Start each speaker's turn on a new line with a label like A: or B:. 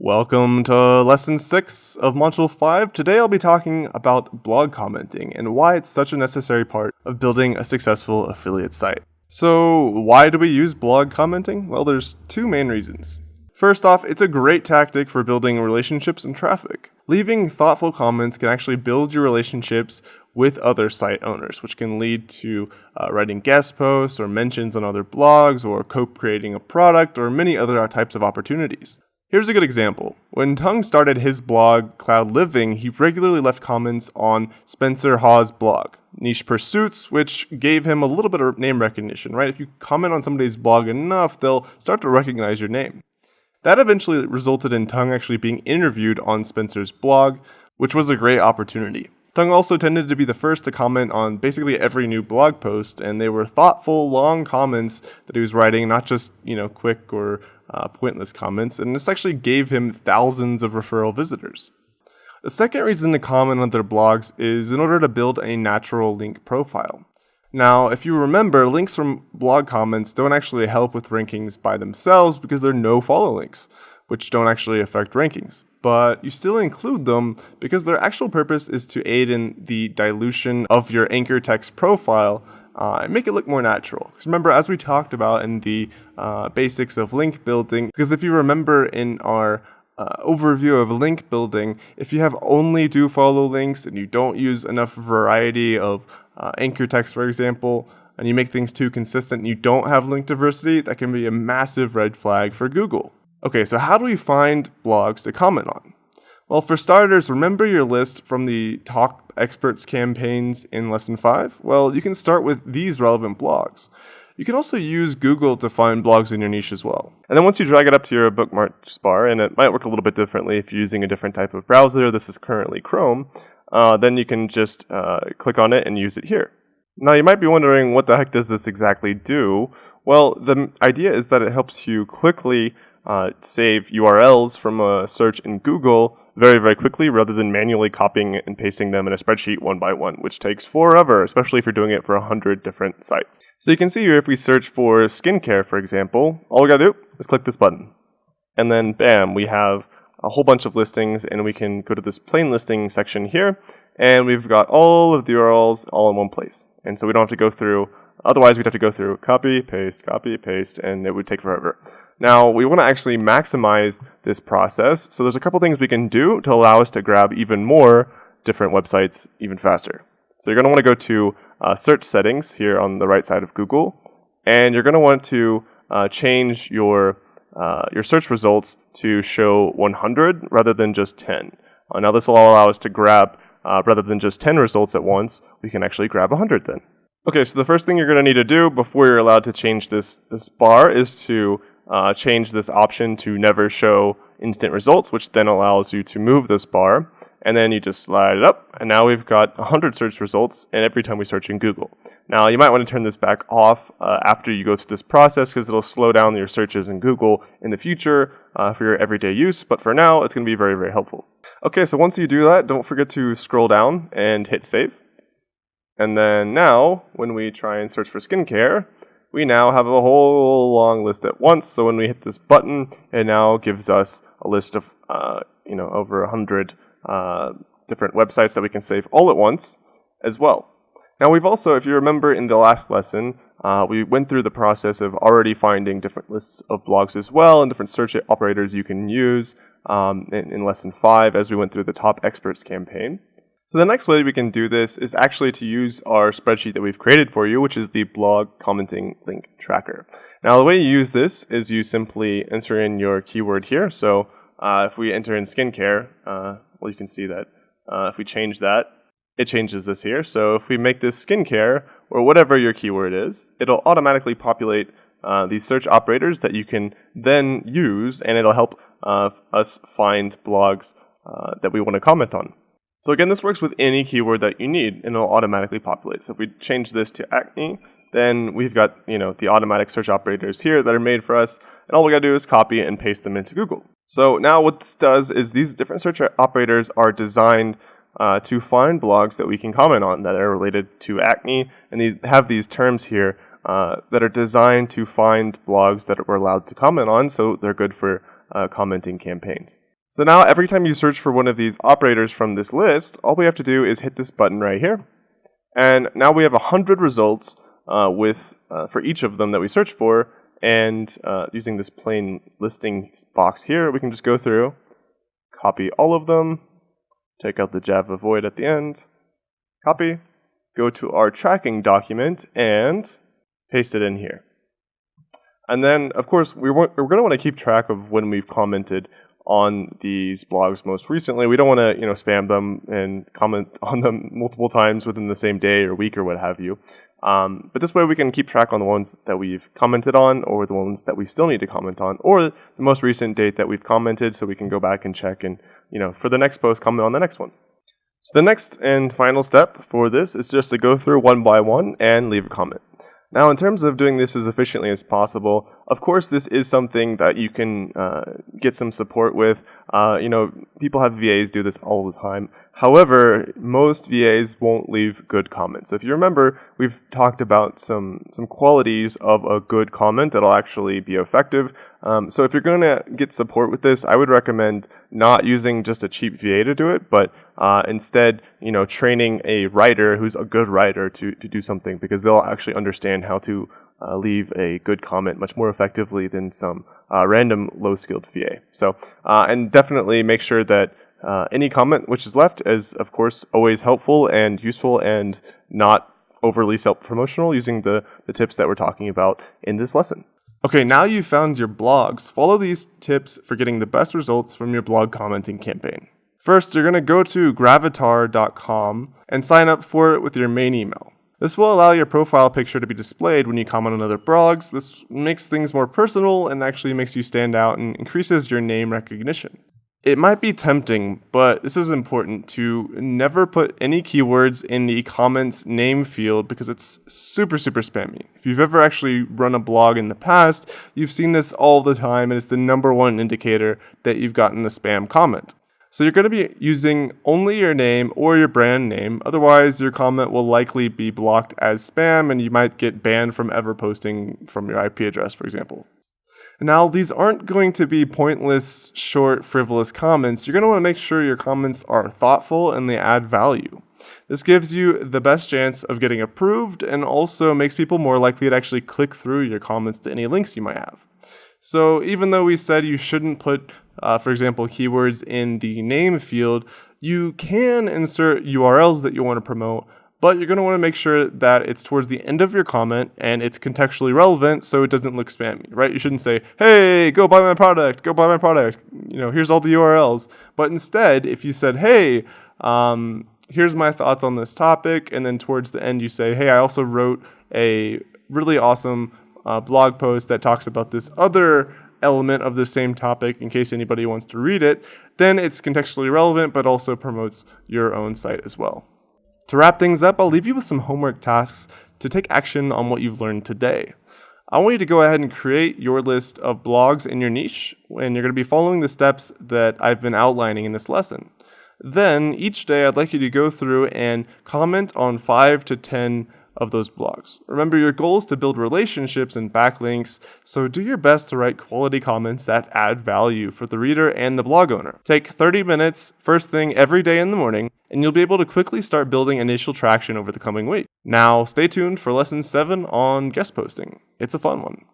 A: Welcome to Lesson 6 of Module 5. Today I'll be talking about blog commenting and why it's such a necessary part of building a successful affiliate site. So why do we use blog commenting? Well, there's two main reasons. First off, it's a great tactic for building relationships and traffic. Leaving thoughtful comments can actually build your relationships with other site owners, which can lead to writing guest posts or mentions on other blogs or co-creating a product or many other types of opportunities. Here's a good example. When Tung started his blog, Cloud Living, he regularly left comments on Spencer Hawes' blog, Niche Pursuits, which gave him a little bit of name recognition, right? If you comment on somebody's blog enough, they'll start to recognize your name. That eventually resulted in Tung actually being interviewed on Spencer's blog, which was a great opportunity. Tung also tended to be the first to comment on basically every new blog post, and they were thoughtful, long comments that he was writing, not just, quick or pointless comments, and this actually gave him thousands of referral visitors. The second reason to comment on their blogs is in order to build a natural link profile. Now, if you remember, links from blog comments don't actually help with rankings by themselves because they're no-follow links, which don't actually affect rankings. But you still include them because their actual purpose is to aid in the dilution of your anchor text profile and make it look more natural. Because remember, as we talked about in the basics of link building, because if you remember in our overview of link building, if you have only do-follow links and you don't use enough variety of anchor text, for example, and you make things too consistent and you don't have link diversity, that can be a massive red flag for Google. Okay, so how do we find blogs to comment on? Well, for starters, remember your list from the Top Experts campaigns in Lesson 5? Well, you can start with these relevant blogs. You can also use Google to find blogs in your niche as well. And then once you drag it up to your bookmarks bar, and it might work a little bit differently if you're using a different type of browser, this is currently Chrome, then you can just click on it and use it here. Now, you might be wondering, what the heck does this exactly do? Well, the idea is that it helps you quickly save URLs from a search in Google very, very quickly rather than manually copying and pasting them in a spreadsheet one by one, which takes forever, especially if you're doing it for 100 different sites. So you can see here, if we search for skincare, for example, all we gotta do is click this button. And then bam, we have a whole bunch of listings, and we can go to this plain listing section here, and we've got all of the URLs all in one place. And so we don't have to go through, otherwise we'd have to go through copy, paste, and it would take forever. Now, we want to actually maximize this process, so there's a couple things we can do to allow us to grab even more different websites even faster. So you're going to want to go to search settings here on the right side of Google, and you're going to want to change your search results to show 100 rather than just 10. Now this will allow us to grab, rather than just 10 results at once, we can actually grab 100 then. Okay, so the first thing you're going to need to do before you're allowed to change this bar is to change this option to never show instant results, which then allows you to move this bar, and then you just slide it up, and now we've got 100 search results, and every time we search in Google. Now, you might want to turn this back off after you go through this process, because it'll slow down your searches in Google in the future for your everyday use, but for now, it's going to be very, very helpful. Okay, so once you do that, don't forget to scroll down and hit save. And then now, when we try and search for skincare, we now have a whole long list at once. So when we hit this button, it now gives us a list of, over 100 different websites that we can save all at once as well. Now we've also, if you remember in the last lesson, we went through the process of already finding different lists of blogs as well and different search operators you can use in Lesson 5 as we went through the Top Experts campaign. So the next way we can do this is actually to use our spreadsheet that we've created for you, which is the blog commenting link tracker. Now the way you use this is you simply enter in your keyword here. So if we enter in skincare, well, you can see that if we change that, it changes this here. So if we make this skincare or whatever your keyword is, it'll automatically populate these search operators that you can then use, and it'll help us find blogs that we want to comment on. So again, this works with any keyword that you need, and it'll automatically populate. So if we change this to acne, then we've got the automatic search operators here that are made for us, and all we gotta do is copy and paste them into Google. So now what this does is these different search operators are designed to find blogs that we can comment on that are related to acne, and these have these terms here that are designed to find blogs that we're allowed to comment on, so they're good for commenting campaigns. So now every time you search for one of these operators from this list, all we have to do is hit this button right here. And now we have 100 results for each of them that we search for. And using this plain listing box here, we can just go through, copy all of them, take out the Java void at the end, copy, go to our tracking document, and paste it in here. And then, of course, we're going to want to keep track of when we've commented on these blogs most recently. We don't want to, spam them and comment on them multiple times within the same day or week or what have you. But this way we can keep track on the ones that we've commented on, or the ones that we still need to comment on, or the most recent date that we've commented, so we can go back and check and, for the next post, comment on the next one. So the next and final step for this is just to go through one by one and leave a comment. Now, in terms of doing this as efficiently as possible, of course, this is something that you can get some support with. People have VAs do this all the time. However, most VAs won't leave good comments. So if you remember, we've talked about some qualities of a good comment that'll actually be effective. So if you're going to get support with this, I would recommend not using just a cheap VA to do it, but instead, training a writer who's a good writer to do something, because they'll actually understand how to leave a good comment much more effectively than some random low-skilled VA. So, and definitely make sure that any comment which is left is, of course, always helpful and useful and not overly self-promotional, using the tips that we're talking about in this lesson. Okay, now you've found your blogs. Follow these tips for getting the best results from your blog commenting campaign. First, you're going to go to gravatar.com and sign up for it with your main email. This will allow your profile picture to be displayed when you comment on other blogs. This makes things more personal and actually makes you stand out and increases your name recognition. It might be tempting, but this is important to never put any keywords in the comments name field, because it's super spammy. If you've ever actually run a blog in the past, you've seen this all the time, and it's the number one indicator that you've gotten a spam comment. So you're going to be using only your name or your brand name. Otherwise, your comment will likely be blocked as spam, and you might get banned from ever posting from your IP address, for example. Now, these aren't going to be pointless, short, frivolous comments. You're going to want to make sure your comments are thoughtful and they add value. This gives you the best chance of getting approved, and also makes people more likely to actually click through your comments to any links you might have. So even though we said you shouldn't put, for example, keywords in the name field, you can insert URLs that you want to promote, but you're going to want to make sure that it's towards the end of your comment and it's contextually relevant, so it doesn't look spammy, right? You shouldn't say, hey, go buy my product, here's all the URLs. But instead, if you said, hey, here's my thoughts on this topic, and then towards the end you say, hey, I also wrote a really awesome blog post that talks about this other element of the same topic in case anybody wants to read it, then it's contextually relevant, but also promotes your own site as well. To wrap things up, I'll leave you with some homework tasks to take action on what you've learned today. I want you to go ahead and create your list of blogs in your niche, and you're going to be following the steps that I've been outlining in this lesson. Then, each day, I'd like you to go through and comment on 5 to 10 of those blogs. Remember, your goal is to build relationships and backlinks, so do your best to write quality comments that add value for the reader and the blog owner. Take 30 minutes first thing every day in the morning, and you'll be able to quickly start building initial traction over the coming week. Now, stay tuned for lesson 7 on guest posting. It's a fun one.